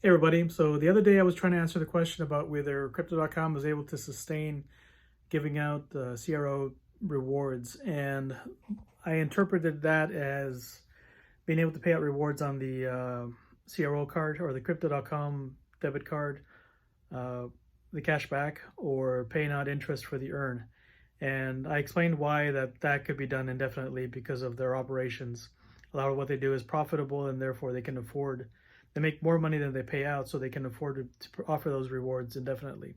Hey everybody, so the other day I was trying to answer the question about whether Crypto.com was able to sustain giving out CRO rewards, and I interpreted that as being able to pay out rewards on the CRO card or the Crypto.com debit card, uh, the cashback, or paying out interest for the earn. And I explained why that could be done indefinitely because of their operations. A lot of what they do is profitable, and therefore they make more money than they pay out, so they can afford to offer those rewards indefinitely.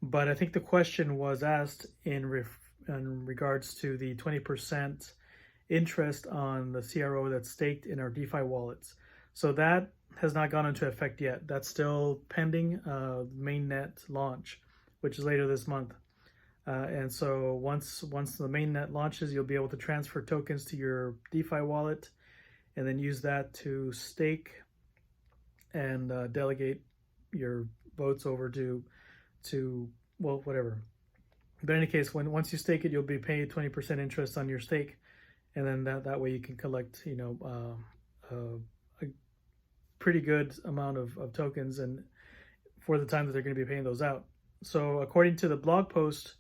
But I think the question was asked in regards to the 20% interest on the CRO that's staked in our DeFi wallets. So that has not gone into effect yet. That's still pending mainnet launch, which is later this month. And so once the mainnet launches, you'll be able to transfer tokens to your DeFi wallet, and then use that to stake and delegate your votes over to well, whatever. But in any case, once you stake it, you'll be paid 20% interest on your stake, and then that way you can collect a pretty good amount of tokens, and for the time that they're going to be paying those out. So according to the blog post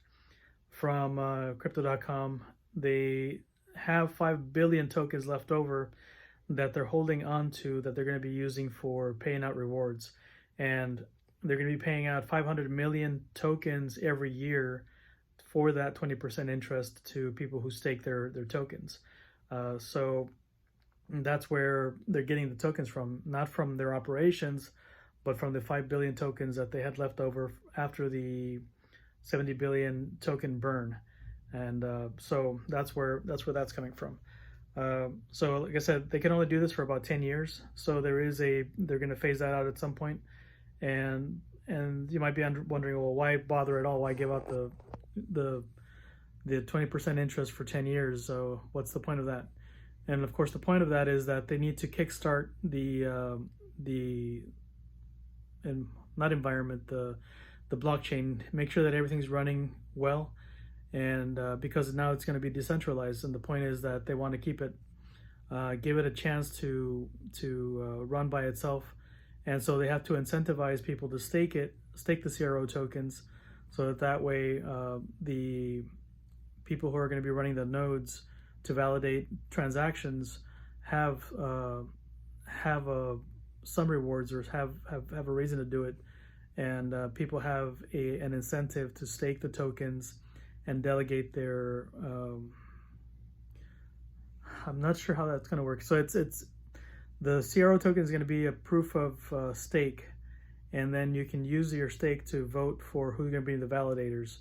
from Crypto.com, they have 5 billion tokens left over that they're holding on to, that they're going to be using for paying out rewards. And they're going to be paying out 500 million tokens every year for that 20% interest to people who stake their tokens. So that's where they're getting the tokens from, not from their operations, but from the 5 billion tokens that they had left over after the 70 billion token burn. And so that's where that's coming from. So like I said, they can only do this for about 10 years. So they're going to phase that out at some point. And you might be wondering, well, why bother at all? Why give out the 20% interest for 10 years? So what's the point of that? And of course, the point of that is that they need to kickstart the blockchain, make sure that everything's running well, and because now it's going to be decentralized, and the point is that they want to keep it, give it a chance to run by itself, and so they have to incentivize people to stake the CRO tokens, so that way the people who are going to be running the nodes to validate transactions have some rewards, or have a reason to do it, and people have an incentive to stake the tokens and delegate their I'm not sure how that's going to work. So it's the CRO token is going to be a proof of stake, and then you can use your stake to vote for who's going to be the validators.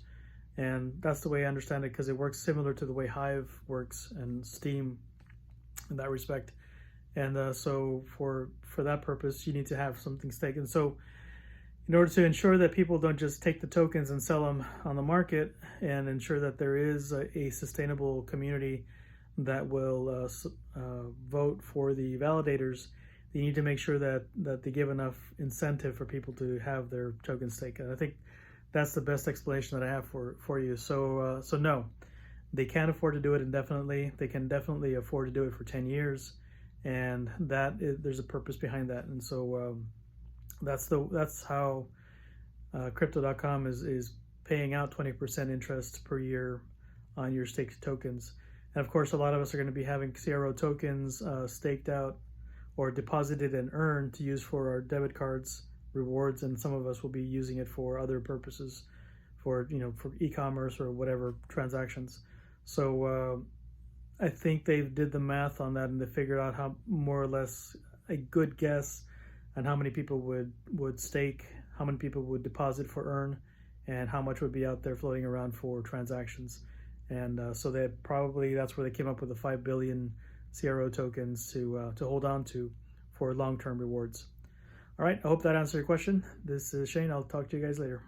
And that's the way I understand it, because it works similar to the way Hive works and Steam in that respect. And so for that purpose, you need to have something staked. And so in order to ensure that people don't just take the tokens and sell them on the market, and ensure that there is a sustainable community that will vote for the validators, they need to make sure that they give enough incentive for people to have their tokens taken. And I think that's the best explanation that I have for you. So no, they can't afford to do it indefinitely. They can definitely afford to do it for 10 years, and there's a purpose behind that. And so that's how Crypto.com is paying out 20% interest per year on your staked tokens. And of course, a lot of us are going to be having CRO tokens staked out or deposited and earned to use for our debit cards rewards, and some of us will be using it for other purposes, for e-commerce or whatever transactions. So I think they did the math on that, and they figured out how, more or less, a good guess on how many people would stake, how many people would deposit for earn, and how much would be out there floating around for transactions. And so that's where they came up with the 5 billion CRO tokens to hold on to for long-term rewards. All right, I hope that answered your question. This is Shane. I'll talk to you guys later.